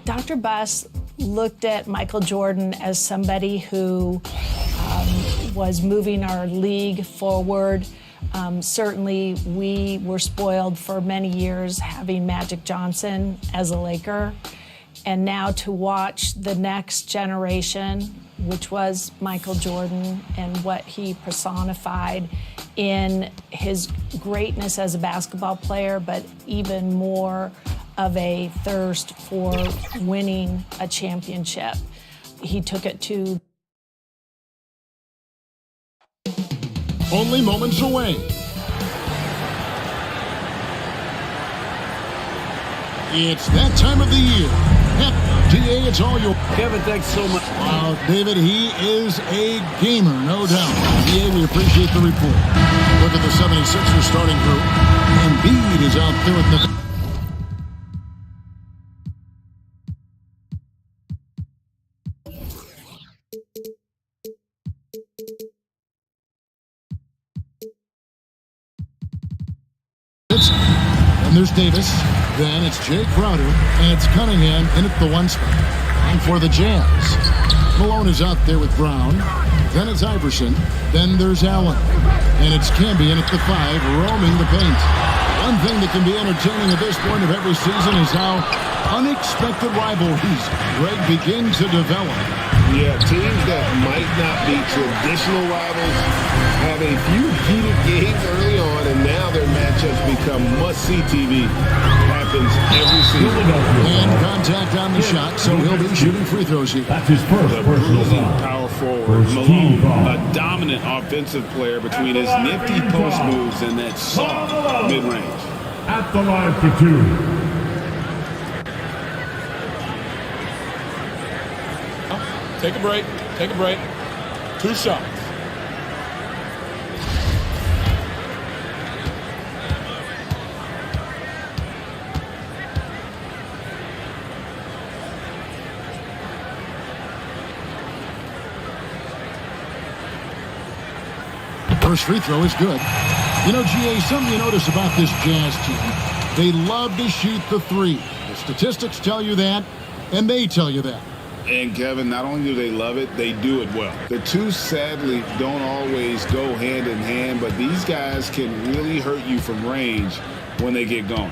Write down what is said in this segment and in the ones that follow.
Dr. Buss looked at Michael Jordan as somebody who was moving our league forward. Certainly, we were spoiled for many years having Magic Johnson as a Laker. And now to watch the next generation, which was Michael Jordan and what he personified in his greatness as a basketball player, but even more of a thirst for winning a championship. He took it to only moments away. It's that time of the year. DA, it's all your... Kevin, thanks so much. Wow, David, he is a gamer, no doubt. DA, we appreciate the report. Look at the 76ers starting group. Embiid is out there with the... Davis. Then it's Jay Crowder. And it's Cunningham in at the 1 spot. And for the Jazz, Malone is out there with Brown. Then it's Iverson. Then there's Allen. And it's Camby in at the 5, roaming the paint. One thing that can be entertaining at this point of every season is how unexpected rivalries begin to develop. Yeah, teams that might not be traditional rivals have a few heated games early on, and now their matchups become must-see TV. Happens every season. And contact on the shot, so he'll be shooting free throws here. That's his first The personal bruising foul. power forward, First team Malone, foul. a dominant offensive player between his nifty post moves and that soft mid-range. At the line for 2. Take a break. Take a break. 2 shots. First free throw is good. You know, GA, something you notice about this Jazz team, they love to shoot the 3. The statistics tell you that, and they tell you that. And Kevin, not only do they love it, they do it well. The two sadly don't always go hand in hand, but these guys can really hurt you from range when they get going.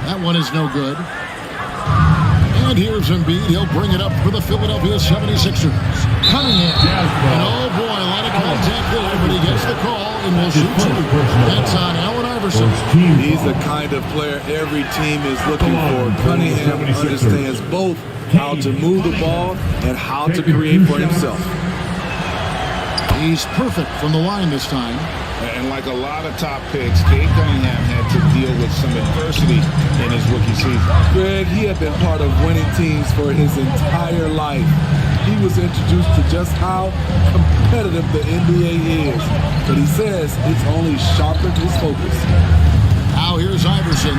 That one is no good. And here's Embiid. He'll bring it up for the Philadelphia 76ers. Cunningham. And oh boy, a lot of contact there, but he gets the call and will shoot 2. That's on Allen Iverson. He's the kind of player every team is looking for. Cunningham understands both how to move the ball and how to create for himself. He's perfect from the line this time. And like a lot of top picks, Cade Cunningham had to deal with some adversity in his rookie season. Greg, he had been part of winning teams for his entire life. He was introduced to just how competitive the NBA is. But he says it's only sharpened his focus. Now here's Iverson.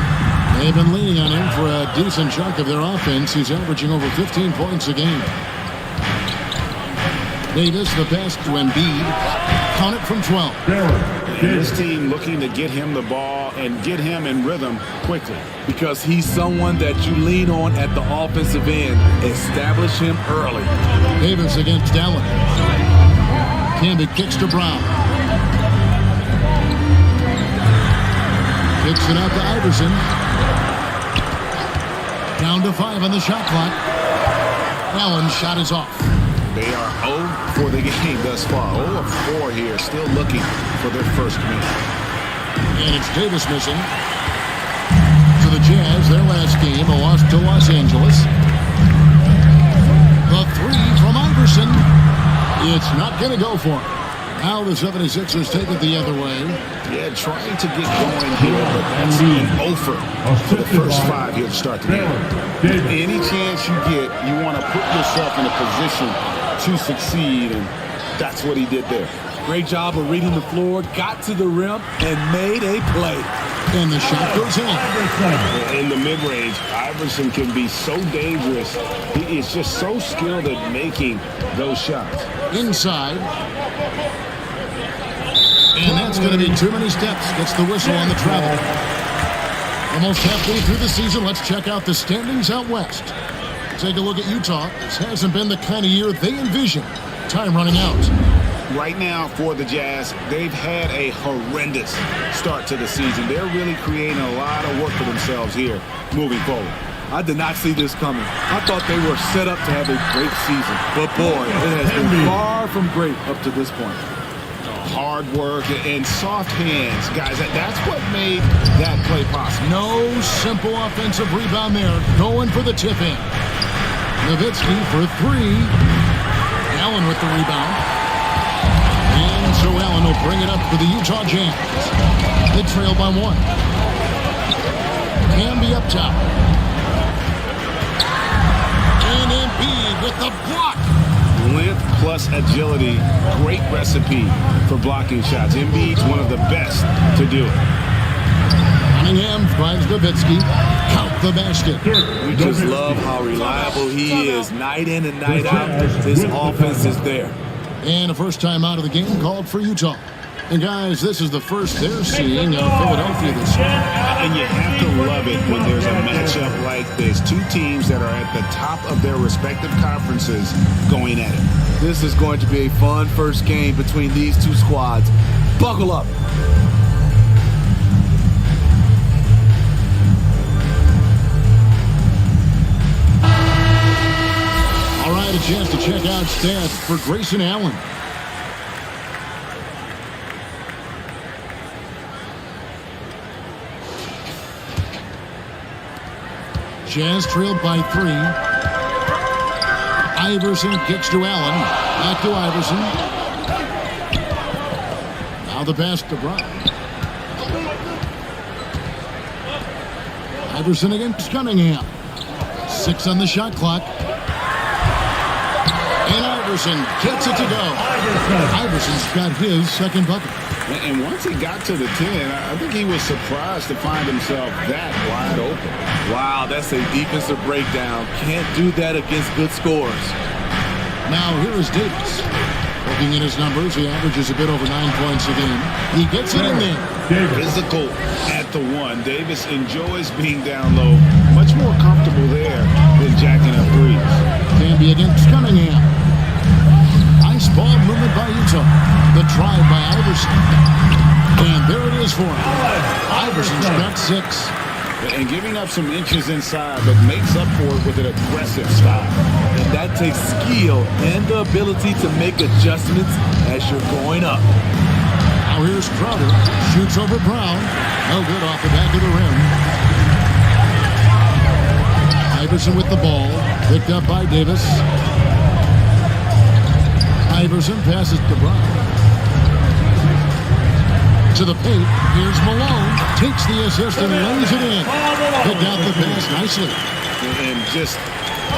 They've been leaning on him for a decent chunk of their offense. He's averaging over 15 points a game. Davis, the pass to Embiid. Count it from 12. And this team looking to get him the ball and get him in rhythm quickly. Because he's someone that you lean on at the offensive end. Establish him early. Davis against Allen. Camby kicks to Brown. Kicks it out to Iverson. Down to 5 on the shot clock. Allen's shot is off. They are 0 for the game thus far. 0 of 4 here, still looking for their first win. And it's Davis missing. To the Jazz, their last game, a loss to Los Angeles. The 3 from Iverson. It's not going to go for him. Now the 76ers take it the other way. Yeah, trying to get going here, but that's an offer for the first 5 here to start the game. Any chance you get, you want to put yourself in a position to succeed, and that's what he did there. Great job of reading the floor, got to the rim, and made a play. And the shot goes in. In the mid-range, Iverson can be so dangerous. He is just so skilled at making those shots. Inside. And that's going to be too many steps. Gets the whistle on the travel. Almost halfway through the season, let's check out the standings out west. Take a look at Utah. This hasn't been the kind of year they envisioned. Time running out. Right now for the Jazz, they've had a horrendous start to the season. They're really creating a lot of work for themselves here moving forward. I did not see this coming. I thought they were set up to have a great season. But boy, it has been far from great up to this point. Hard work and soft hands, guys. That's what made that play possible. No simple offensive rebound there. Going for the tip in. Nowitzki for 3. Allen with the rebound. And so Allen will bring it up for the Utah Jazz. They trail by 1. Camby up top. And Embiid with the block. Length plus agility, great recipe for blocking shots. Embiid's one of the best to do it. Cunningham finds Nowitzki. Count the basket. We just love how reliable he is night in and night out. His offense is there. And a first time out of the game called for Utah. And guys, this is the first they're seeing of Philadelphia this year. And you have to love it when there's a matchup like this. Two teams that are at the top of their respective conferences going at it. This is going to be a fun first game between these two squads. Buckle up. All right, a chance to check out stats for Grayson Allen. Jazz trailed by 3. Iverson kicks to Allen. Back to Iverson. Now the pass to Brown. Iverson against Cunningham. 6 on the shot clock. And Iverson gets it to go. Iverson's got his second bucket. And once he got to the 10, I think he was surprised to find himself that wide open. Wow, that's a defensive breakdown. Can't do that against good scores. Now here is Davis. Looking at his numbers, he averages a bit over 9 points a game. He gets it in there. Physical at the 1. Davis enjoys being down low. Much more comfortable there than jacking up threes. Can be against Cunningham. Nice ball movement by Utah. The drive by Iverson. And there it is for him. Iverson's got 6. And giving up some inches inside, but makes up for it with an aggressive style. And that takes skill and the ability to make adjustments as you're going up. Now here's Crowder. Shoots over Brown. No good off the back of the rim. Iverson with the ball. Picked up by Davis. Iverson passes to Brown. To the paint. Here's Malone. Takes the assist and lays it in. Picked out the pass nicely. And just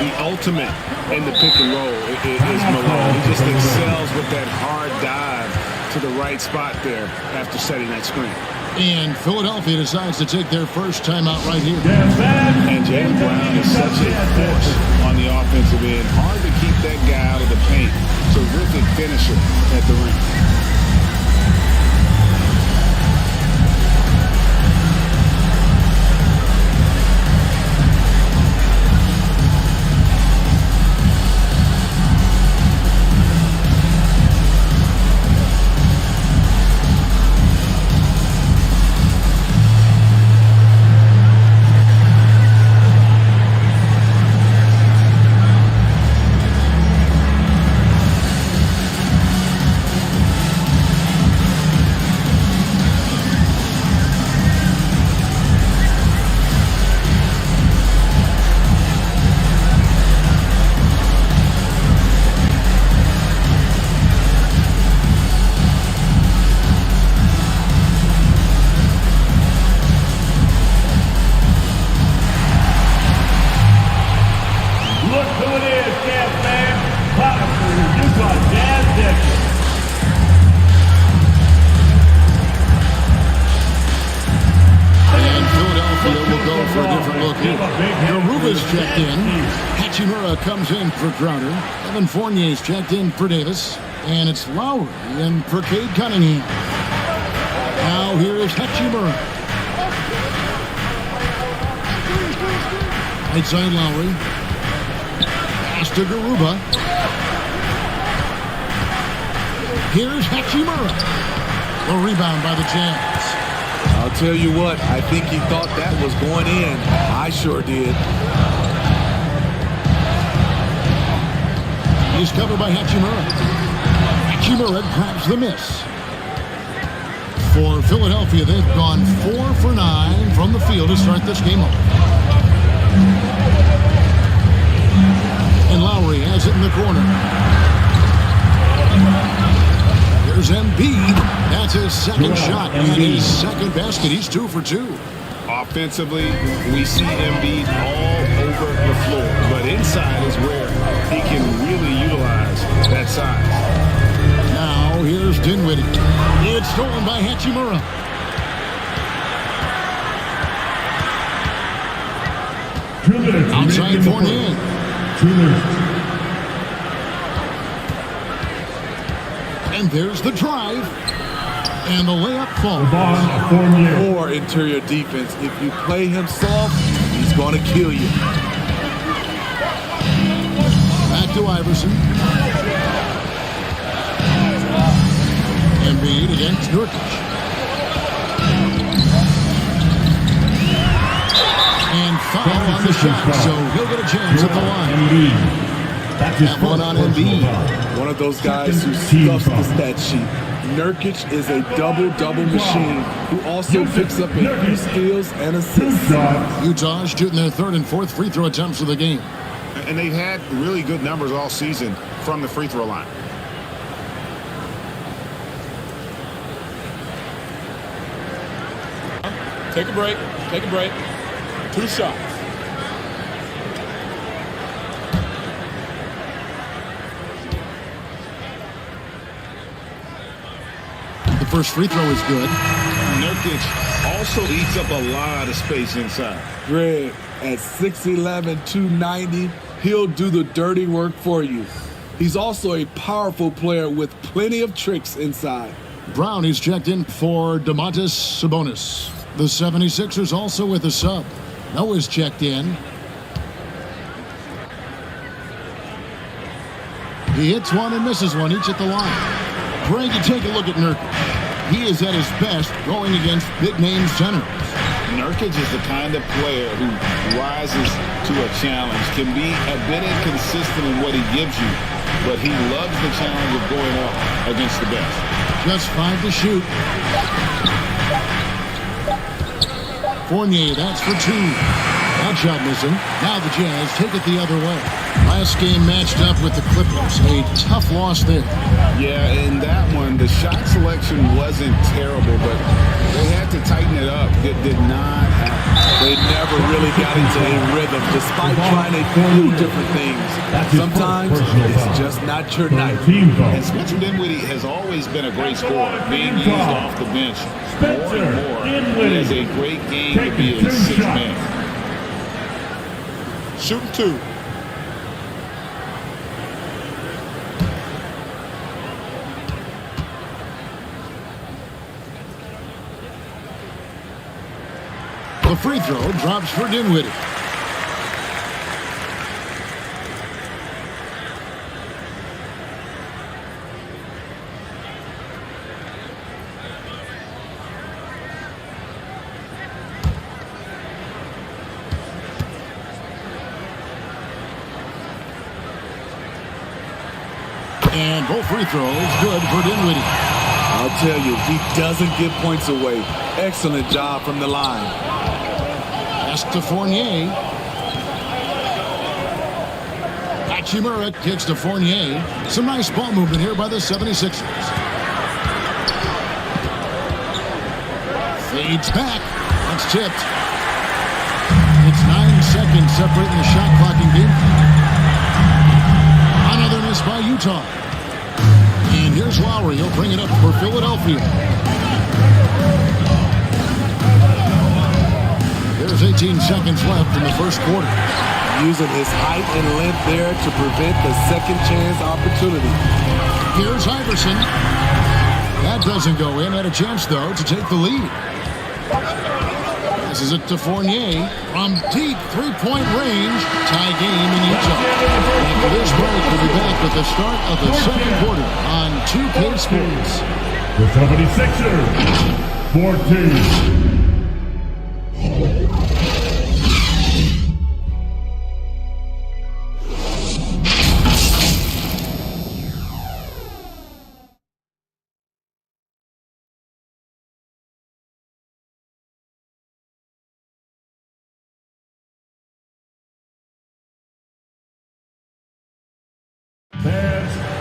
the ultimate in the pick and roll is Malone. He just excels with that hard dive to the right spot there after setting that screen. And Philadelphia decides to take their first timeout right here. And Jaylen Brown is such a force on the offensive end. Hard to keep that guy out of the paint. Terrific finisher at the rim. Comes in for Crowder. Evan Fournier's checked in for Davis. And it's Lowry in for Cade Cunningham. Now here is Hachimura. Right side Lowry. Pass to Garuba. Here's Hachimura. The rebound by the Jazz. I'll tell you what, I think he thought that was going in. I sure did. He's covered by Hachimura. Hachimura grabs the miss. For Philadelphia, they've gone 4 for 9 from the field to start this game off. And Lowry has it in the corner. Here's Embiid. That's his second shot and his second basket. He's 2 for 2. Offensively, we see Embiid all over the floor, but inside is where he can really utilize that size. Now here's Dinwiddie. It's stolen by Hachimura. Outside Fournier. And there's the drive. And the layup falls. Devon Fournier. More interior defense. If you play him soft, he's going to kill you. Back to Iverson. Embiid against Nurkic. And foul on the shot, so he'll get a chance at the line. Embiid. That's his That one first on personal Embiid. foul. One of those guys who Team stuffs the foul. stat sheet. Nurkic is a double-double machine who also picks up a few steals and assists. Shots. Utah shooting their third and fourth free throw attempts of the game. And they've had really good numbers all season from the free throw line. Take a break. Take a break. 2 shots. The first free throw is good. Nurkic also eats up a lot of space inside. Greg, at 6'11", 290, he'll do the dirty work for you. He's also a powerful player with plenty of tricks inside. Brown is checked in for Domantas Sabonis. The 76ers also with a sub. Noah's checked in. He hits one and misses one, each at the line. Greg, you take a look at Nurkic. He is at his best going against big-name centers. Nurkic is the kind of player who rises to a challenge, can be a bit inconsistent in what he gives you, but he loves the challenge of going up against the best. Just 5 to shoot. Fournier, that's for 2. That shot missing. Now the Jazz take it the other way. Last game matched up with the Clippers. A tough loss there. Yeah, in that one, the shot selection wasn't terrible, but they had to tighten it up. It did not happen. They never really got into a rhythm, despite trying a few different things. Sometimes it's just not your night. Team foul. And Spencer Dinwiddie has always been a great scorer, being used off the bench more and more. He has a great game to be a sixth man. Shooting 2. The free throw drops for Dinwiddie. And both free throws good for Dinwiddie. I'll tell you, he doesn't give points away. Excellent job from the line. Pass to Fournier. Hachimura kicks to Fournier. Some nice ball movement here by the 76ers. Fades back. That's tipped. It's 9 seconds separating the shot clock in game. Another miss by Utah. And here's Lowry. He'll bring it up for Philadelphia. There's 18 seconds left in the first quarter. Using his height and length there to prevent the second chance opportunity. Here's Iverson. That doesn't go in. Had a chance, though, to take the lead. This is it to Fournier. From deep three-point range. Tie game in Utah. After this break, we'll be back with the start of the second quarter on 2K Sports. The 76ers. 14.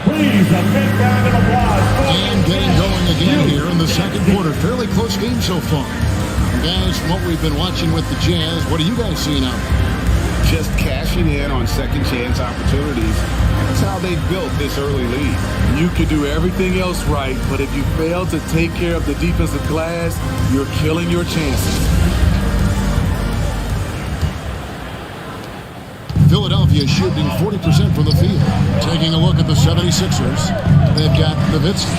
Please, a big round of applause. And getting going again here in the second quarter. Fairly close game so far. Guys, from what we've been watching with the Jazz, what are you guys seeing out there? Just cashing in on second chance opportunities. That's how they built this early lead. You can do everything else right, but if you fail to take care of the defensive glass, you're killing your chances. Philadelphia shooting 40% from the field. Taking a look at the 76ers, they've got Nowitzki,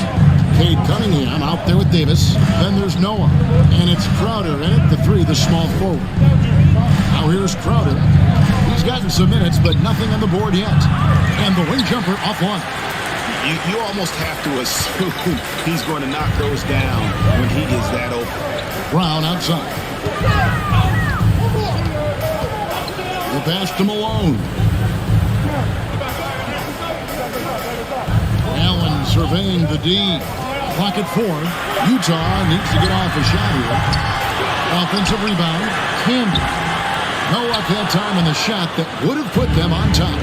Cade Cunningham out there with Davis. Then there's Noah, and it's Crowder in at the 3, the small forward. Now here's Crowder. He's gotten some minutes, but nothing on the board yet. And the wing jumper offline. You almost have to assume he's going to knock those down when he is that open. Brown outside. The pass to Malone. Allen surveying the D. Clock at 4. Utah needs to get off a shot here. Offensive rebound. Camden. No luck that time on the shot that would have put them on top.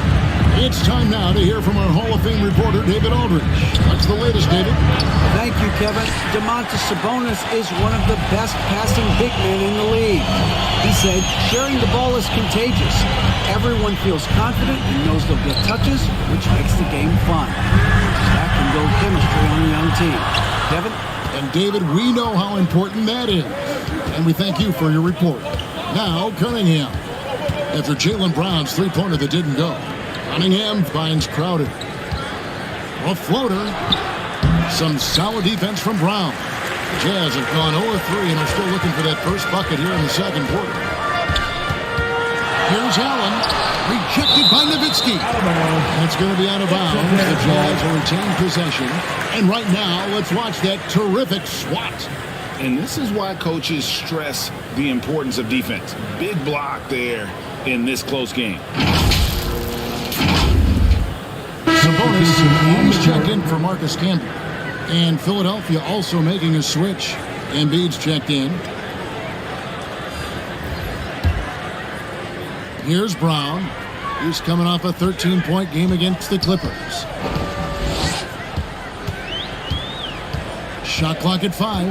It's time now to hear from our Hall of Fame reporter, David Aldridge. What's the latest, David? Thank you, Kevin. Domantas Sabonis is one of the best passing big men in the league. He said, sharing the ball is contagious. Everyone feels confident and knows they'll get touches, which makes the game fun. That can build chemistry on a young team. Kevin? And David, we know how important that is. And we thank you for your report. Now, Cunningham. After Jaylen Brown's three-pointer that didn't go, Cunningham finds Crowder. A floater. Some solid defense from Brown. The Jazz have gone 0-3 and are still looking for that first bucket here in the second quarter. Here's Allen. Rejected by Nowitzki. That's going to be out of bounds. The Jazz will retain possession. And right now, let's watch that terrific swat. And this is why coaches stress the importance of defense. Big block there in this close game. Sabonis is checked in for Marcus Camby. And Philadelphia also making a switch. Embiid's checked in. Here's Brown. He's coming off a 13-point game against the Clippers. Shot clock at 5.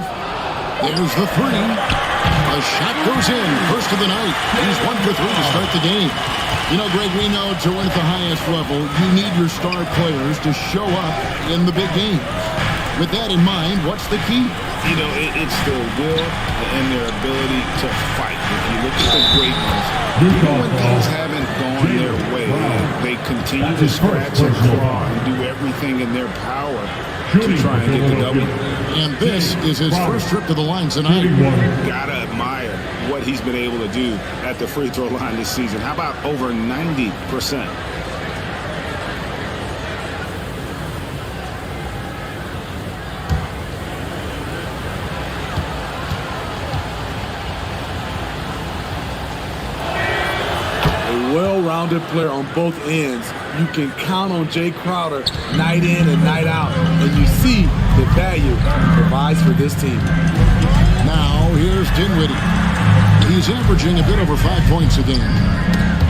There's the 3. The shot goes in. First of the night. He's 1 for 3 to start the game. You know, Greg, we know to win at the highest level, you need your star players to show up in the big games. With that in mind, what's the key? You know, it's their will and their ability to fight. If you look at the great ones, even when things haven't gone their way, they continue to scratch and claw and do everything in their power to try and get the W. And this is his first trip to the line tonight. Gotta admire what he's been able to do at the free throw line this season. How about over 90%? Well-rounded player on both ends. You can count on Jay Crowder night in and night out, and you see the value he provides for this team. Now, here's Dinwiddie. He's averaging a bit over 5 points a game.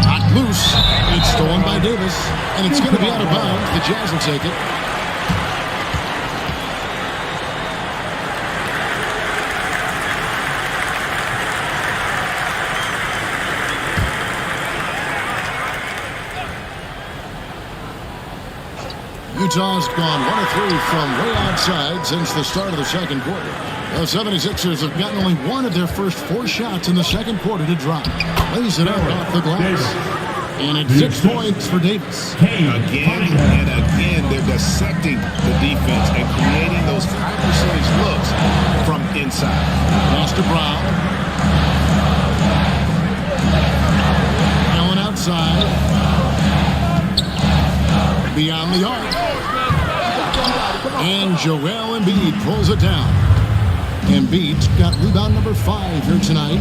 Hot loose. It's stolen by Davis, and it's going to be out of bounds. The Jazz will take it. Utah's gone 1-3 from way outside since the start of the second quarter. The 76ers have gotten only one of their first 4 shots in the second quarter to drop. Lays it out off the glass. And it's 6 points for Davis. Again and again, they're dissecting the defense and creating those high percentage looks from inside. Pass to Brown. Allen outside. Beyond the arc. And Joel Embiid pulls it down. Embiid's got rebound number 5 here tonight.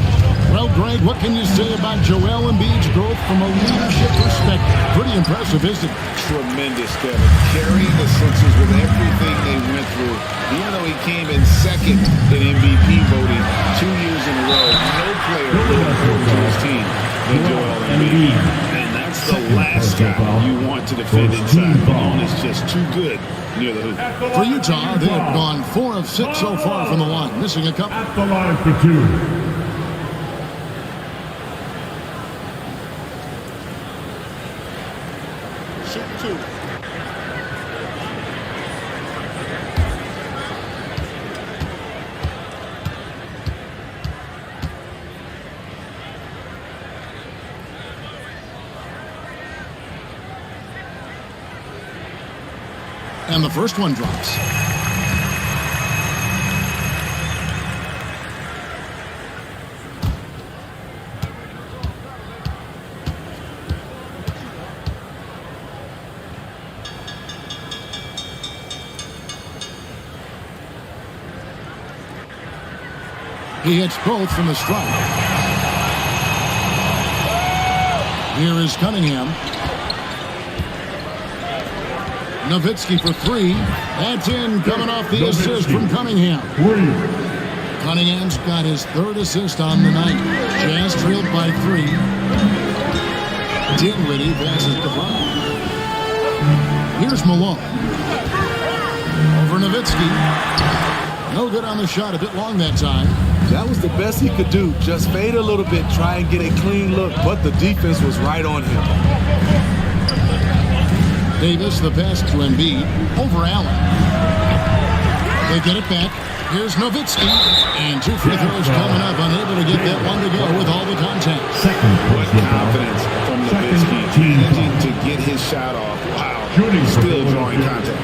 Well, Greg, what can you say about Joel Embiid's growth from a leadership perspective? Pretty impressive, isn't it? Tremendous, Kevin. Carrying the Sixers with everything they went through. Even though he came in second in MVP voting 2 years in a row, no player more important to his team than Joel Embiid. And that's the last guy you want to defend inside. Malone is just too good near the hoop. For Utah, they have gone 4 of 6 so far from the line, missing a couple. At the line for 2. And the first one drops. He hits both from the strike. Here is Cunningham. Nowitzki for three. That's in, coming off the assist from Cunningham. Cunningham's got his third assist on the night. Jazz trailed by 3. Dinwiddie passes to Brown. Here's Malone. Over Nowitzki. No good on the shot, a bit long that time. That was the best he could do. Just fade a little bit, try and get a clean look, but the defense was right on him. Davis, the pass to Embiid. Over Allen. They get it back. Here's Nowitzki. And 2 free throws coming up. Unable to get that one to go with all the contact. What confidence from Nowitzki. Managing to get his shot off. Wow. Still drawing contact.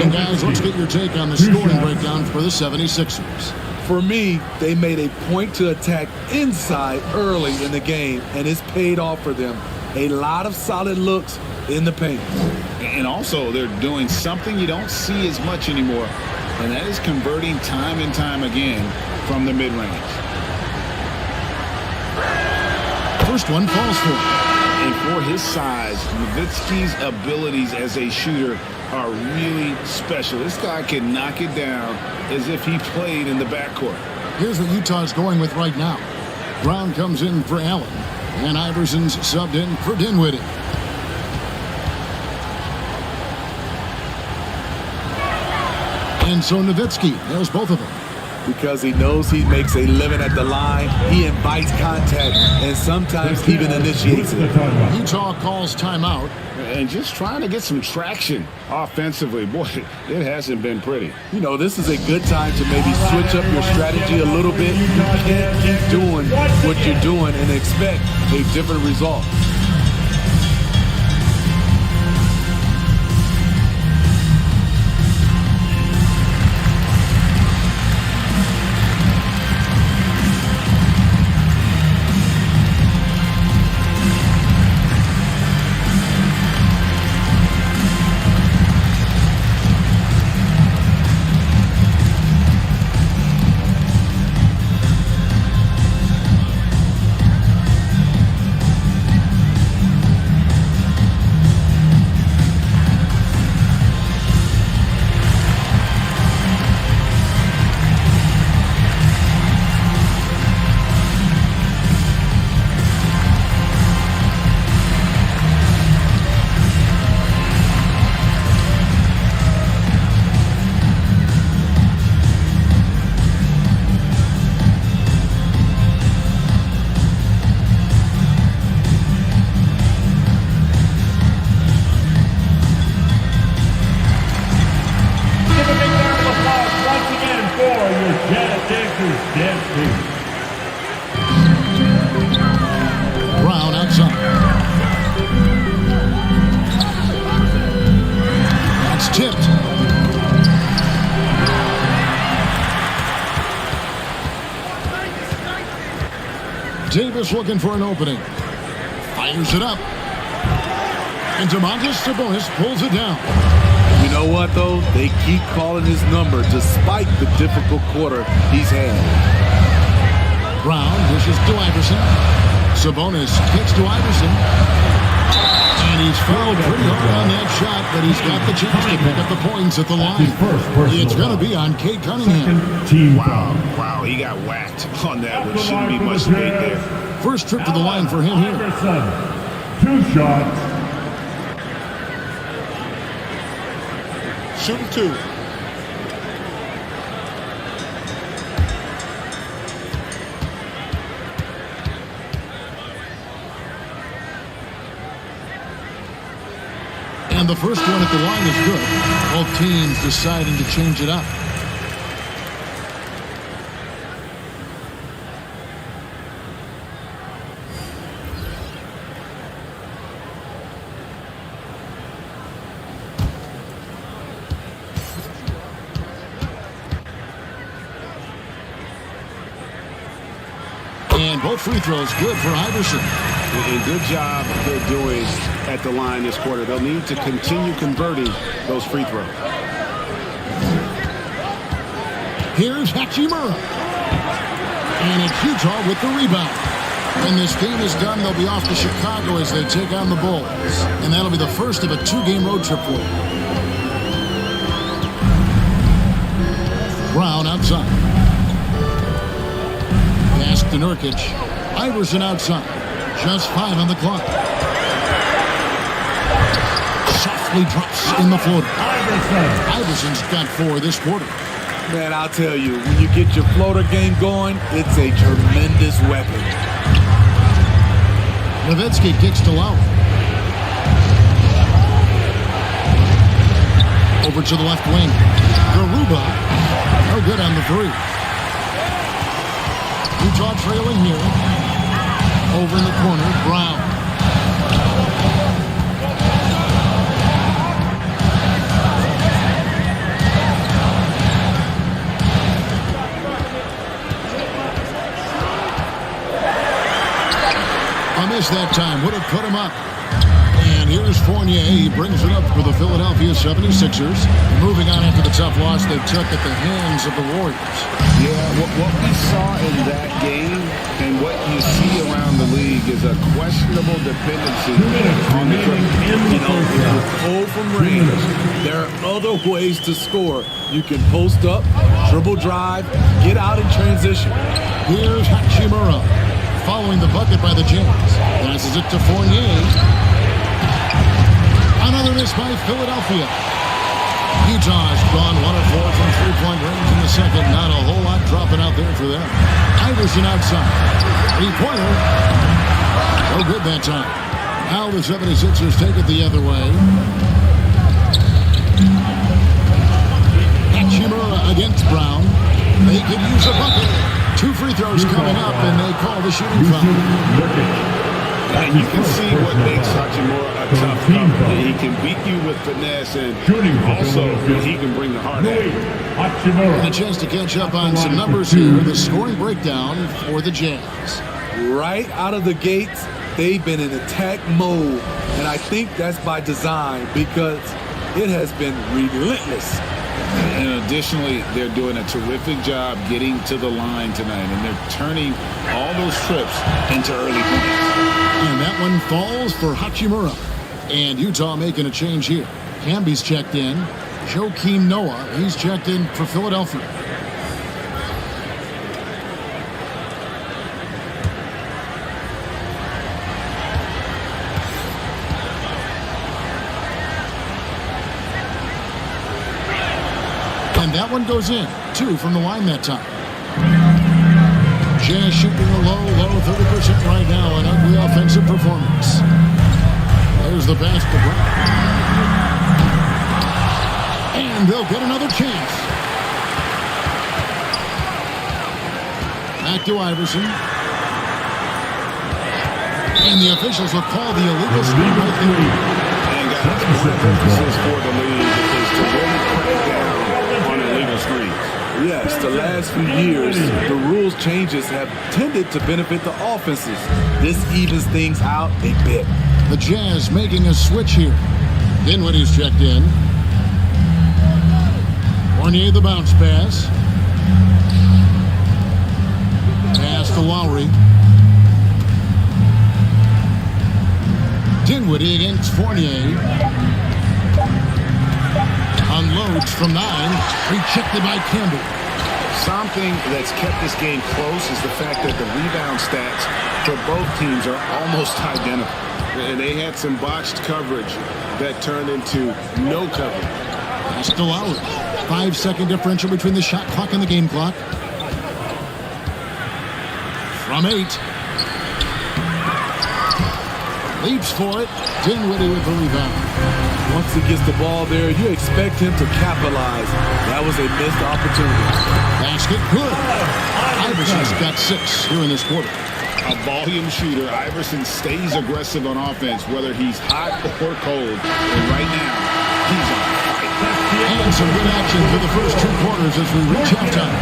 And guys, let's get your take on the scoring breakdown for the 76ers. For me, they made a point to attack inside early in the game, and it's paid off for them. A lot of solid looks in the paint. And also, they're doing something you don't see as much anymore, and that is converting time and time again from the mid-range. First one falls for him. And for his size, Nowitzki's abilities as a shooter are really special. This guy can knock it down as if he played in the backcourt. Here's what Utah's going with right now. Brown comes in for Allen, and Iverson's subbed in for Dinwiddie. And so Nowitzki, there's both of them. Because he knows he makes a living at the line, he invites contact and sometimes even initiates it. Utah calls timeout. And just trying to get some traction offensively. Boy, it hasn't been pretty. You know, this is a good time to maybe switch up your strategy a little bit. You can't keep doing what you're doing and expect a different result. Brown outside. That's tipped. Davis looking for an opening. Fires it up. And Domantas Sabonis pulls it down. You know what, though? They keep calling his number despite the difficult quarter he's had. Brown dishes to Iverson. Sabonis kicks to Iverson. And he's fouled pretty hard on that shot, but he's got the chance to pick up the points at the line. It's going to be on Cade Cunningham. Wow, he got whacked on that one. Shouldn't be much weight there. First trip to the line for him here. 2 shots. Shooting 2. And the first one at the line is good. Both teams deciding to change it up. And both free throws good for Iverson. And good job they're doing at the line this quarter. They'll need to continue converting those free throws. Here's Hachimura. And it's Utah with the rebound. When this game is done, they'll be off to Chicago as they take on the Bulls. And that'll be the first of a 2-game road trip for them. Brown outside. Pass to Nurkic. Iverson outside. Just 5 on the clock. Softly drops in the floater. Iverson's got 4 this quarter. Man, I'll tell you, when you get your floater game going, it's a tremendous weapon. Nowitzki kicks to Lowry. Over to the left wing. Garuba. No good on the 3. Utah trailing here. Over in the corner, Brown. A miss that time. Would have put him up. And here's Fournier. He brings it up for the Philadelphia 76ers. Moving on after the tough loss they took at the hands of the Warriors. Yeah, what we saw in that game and what you see around the league is a questionable dependency on the dribble. You know, pull from range. There are other ways to score. You can post up, dribble drive, get out in transition. Here's Hachimura. Following the bucket by the Jazz. Passes it to Fournier. Another miss by Philadelphia. Utah's gone 1 of 4 from three-point range in the second. Not a whole lot dropping out there for them. Iverson outside. 3-pointer. No good that time. Now the 76ers take it the other way. Hachimura against Brown. They could use a bucket. 2 free throws coming up, and they call the shooting foul. And you can see what makes Hachimura a tough cover. He can beat you with finesse, and also he can bring the heart out. And a chance to catch up on some numbers here. The scoring breakdown for the Jazz. Right out of the gates, they've been in attack mode. And I think that's by design because it has been relentless. And additionally, they're doing a terrific job getting to the line tonight, and they're turning all those trips into early points. And that one falls for Hachimura. And Utah making a change here. Camby's checked in. Joakim Noah, he's checked in for Philadelphia. And that one goes in. 2 from the line that time. Jazz shooting a low 30% right now. An ugly offensive performance. There's the pass to Brown. And they'll get another chance. Back to Iverson. And the officials will call the illegal screen right there. And guys, one of the emphasis for the league is to really crack down on illegal screens. Yes, the last few years, the rules changes have tended to benefit the offenses. This evens things out a bit. The Jazz making a switch here. Dinwiddie's checked in. Fournier the bounce pass. Pass to Lowry. Dinwiddie against Fournier. Unloads from 9. Rejected by Campbell. Something that's kept this game close is the fact that the rebound stats for both teams are almost identical. And they had some botched coverage that turned into no coverage. Pass to Lowry. 5-second differential between the shot clock and the game clock. From 8. Leaps for it. Dinwiddie with the rebound. Once he gets the ball there, you expect him to capitalize. That was a missed opportunity. Basket good. Iverson's got 6 here in this quarter. A volume shooter, Iverson stays aggressive on offense, whether he's hot or cold. And right now, he's on fire. And some good action for the first 2 quarters as we reach halftime.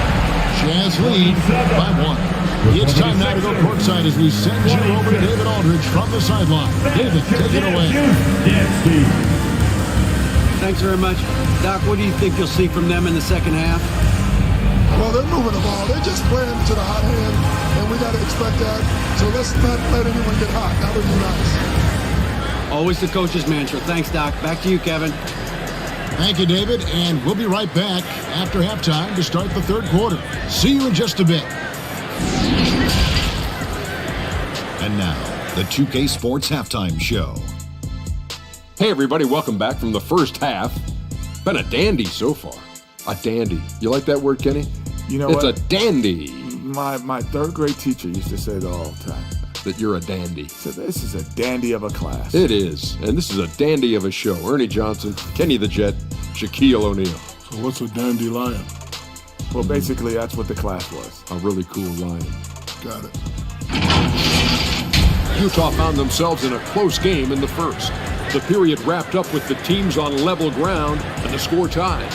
Jazz lead by 1. It's time now to go courtside as we send you over to David Aldridge from the sideline. David, take it away. Thanks very much. Doc, what do you think you'll see from them in the second half? Well, they're moving the ball. They're just playing to the hot hand, and we got to expect that. So let's not let anyone get hot. That would be nice. Always the coach's mantra. Thanks, Doc. Back to you, Kevin. Thank you, David, and we'll be right back after halftime to start the third quarter. See you in just a bit. And now, the 2K Sports Halftime Show. Hey, everybody, welcome back from the first half. Been a dandy so far. A dandy. You like that word, Kenny? You know it's what? a dandy. My third grade teacher used to say that all the time. That you're a dandy. So this is a dandy of a class. It is. And this is a dandy of a show. Ernie Johnson, Kenny the Jet, Shaquille O'Neal. So what's a dandelion? Well, basically, that's what the class was. A really cool lion. Got it. Utah found themselves in a close game in the first. The period wrapped up with the teams on level ground and the score tied.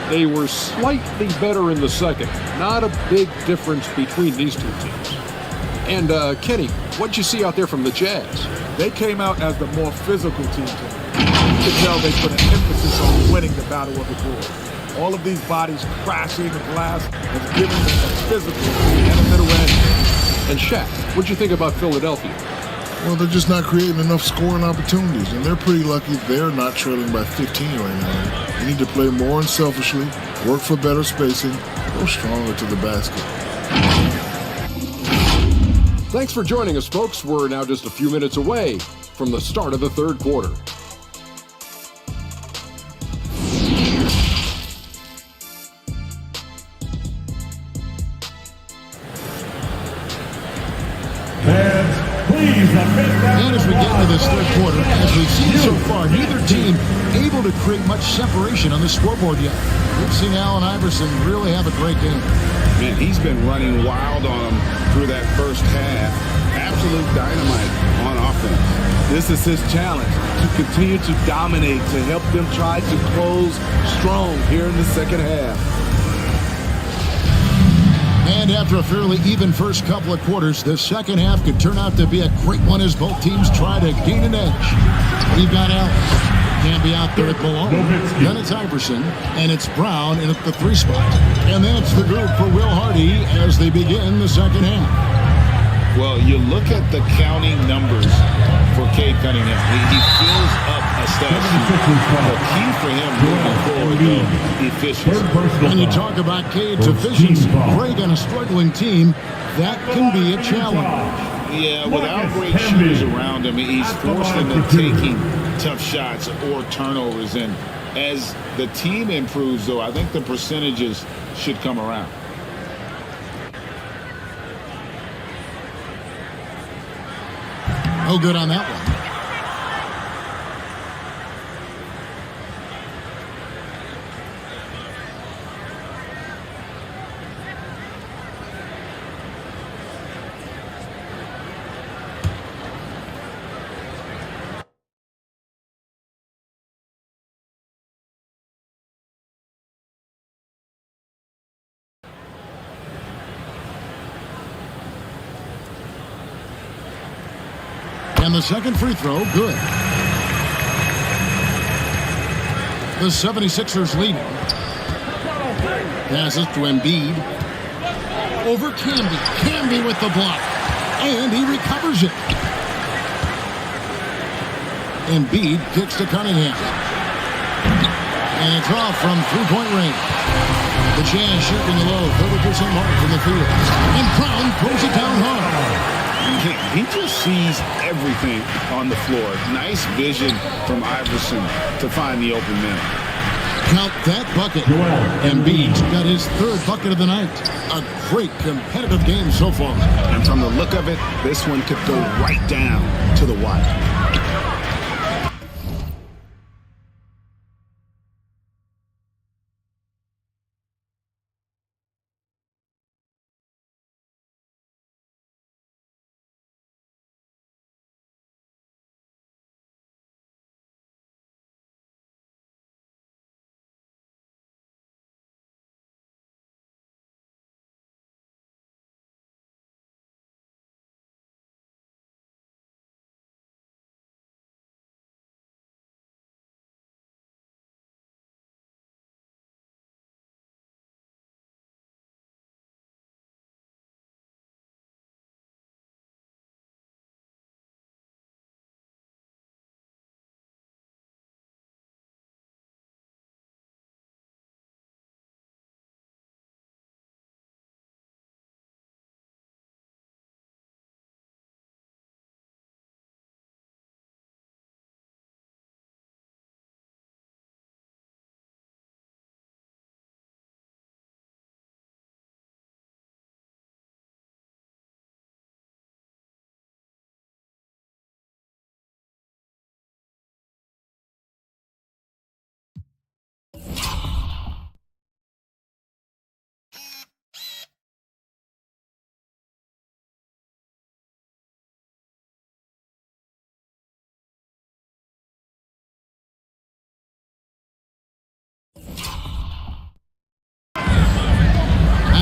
They were slightly better in the second. Not a big difference between these two teams. And, Kenny, what'd you see out there from the Jazz? They came out as the more physical team tonight. You could tell they put an emphasis on winning the battle of the boards. All of these bodies crashing the glass has given them a physical and a middle end. And Shaq, what'd you think about Philadelphia? Well, they're just not creating enough scoring opportunities, and they're pretty lucky they're not trailing by 15 right now. You need to play more unselfishly, work for better spacing, go stronger to the basket. Thanks for joining us, folks. We're now just a few minutes away from the start of the third quarter. And as we get into this third quarter, as we've seen so far, neither team able to create much separation on the scoreboard yet. We've seen Allen Iverson really have a great game. Man, he's been running wild on them through that first half. Absolute dynamite on offense. This is his challenge, to continue to dominate, to help them try to close strong here in the second half. And after a fairly even first couple of quarters, the second half could turn out to be a great one as both teams try to gain an edge. We've got Allen. Can be out there at Malone. Then it's Iverson, and it's Brown in at the 3 spot. And that's the group for Will Hardy as they begin the second half. Well, you look at the counting numbers for Cade Cunningham. He fills up a stat sheet. The key for him moving forward, though, efficiency. When you talk about Cade's efficiency, Craig on a struggling team, that can be a challenge. Yeah, without great shooters around him, he's forced into taking tough shots or turnovers. And as the team improves, though, I think the percentages should come around. No good on that one. And the second free throw, good. The 76ers leading. Passes to Embiid. Over Camby. Camby with the block. And he recovers it. Embiid kicks to Cunningham. And it's off from three-point range. The Jazz shooting the low, 30% mark from the field. And Brown throws it down hard. He just sees everything on the floor. Nice vision from Iverson to find the open man. Count that bucket. Embiid's got his third bucket of the night. A great competitive game so far. And from the look of it, this one could go right down to the wire.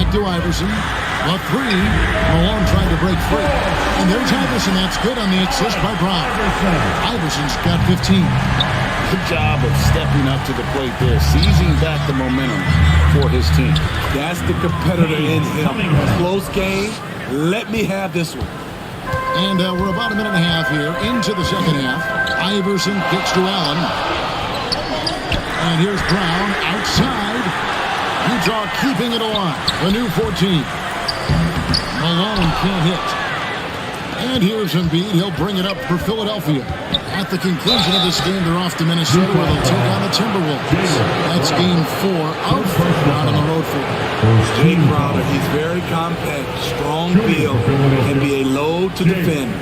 fake to Iverson. A three. Malone trying to break free. And there's Iverson. That's good on the assist by Brown. Iverson's got 15. Good job of stepping up to the plate there, seizing back the momentum for his team. That's the competitor in him. Close game. Let me have this one. And we're about a minute and a half here into the second half. Iverson kicks to Allen. And here's Brown outside. Utah keeping it alive. A new 14. Malone can't hit. And here's Embiid. He'll bring it up for Philadelphia. At the conclusion of this game, they're off to Minnesota where they'll take on the Timberwolves. That's game 4 of first round on the road for Jay Crowder, he's very compact, strong build, can be a load to defend.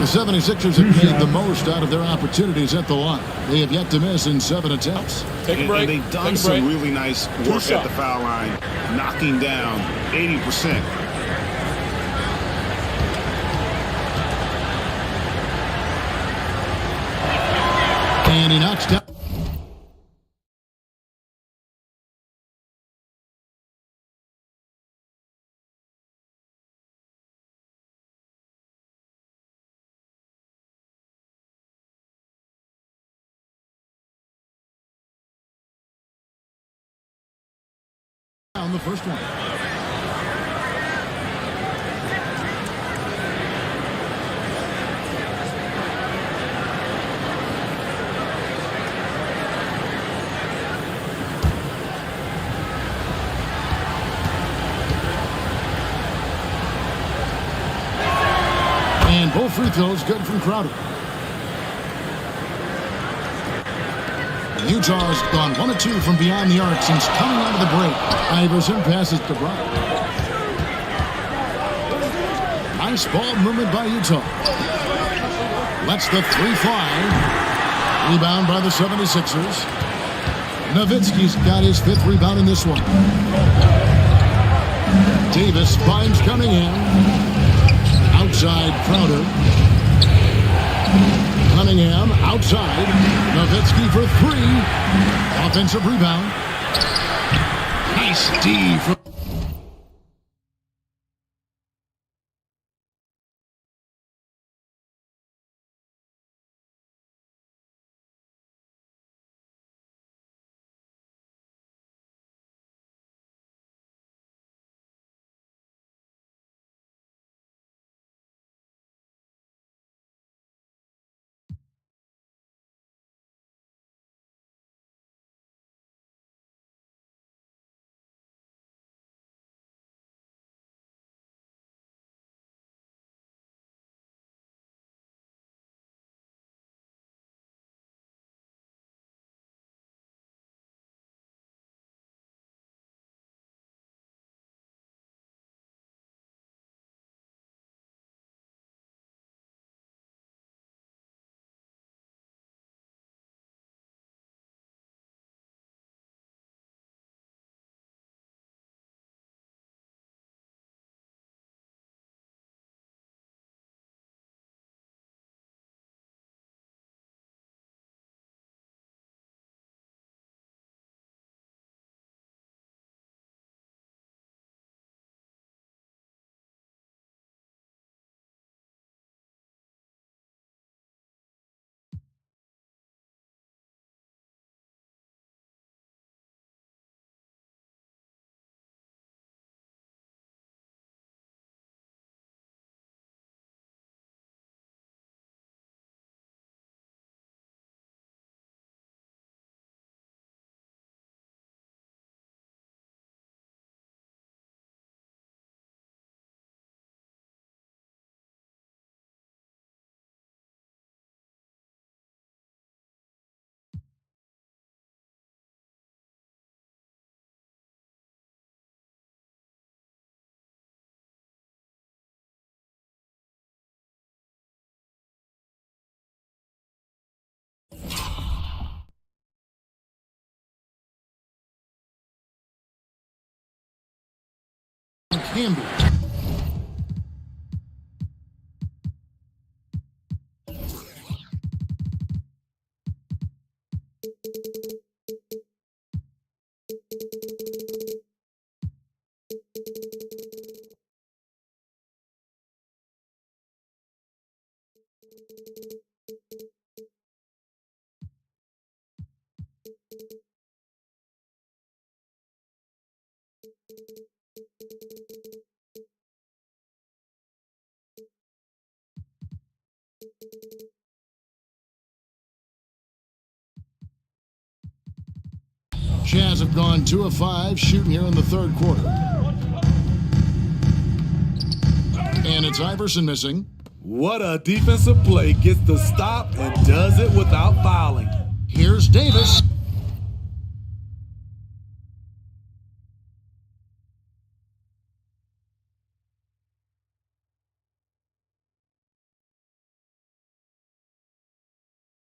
The 76ers have made the most out of their opportunities at the line. They have yet to miss in 7 attempts. And they've done some really nice work at the foul line, knocking down 80%. And he knocks down. On the first one. And both free throws good from Crowder. Utah's gone 1 of 2 from beyond the arc since coming out of the break. Iverson passes to Brown. Nice ball movement by Utah. Lets the 3 fly. Rebound by the 76ers. Nowitzki's got his 5th rebound in this one. Davis finds Cunningham. Outside Crowder. Cunningham outside. Nowitzki for 3. Offensive rebound. Nice D for... Campbell. Jazz have gone 2 of 5 shooting here in the third quarter. And it's Iverson missing. What a defensive play. Gets the stop and does it without fouling. Here's Davis.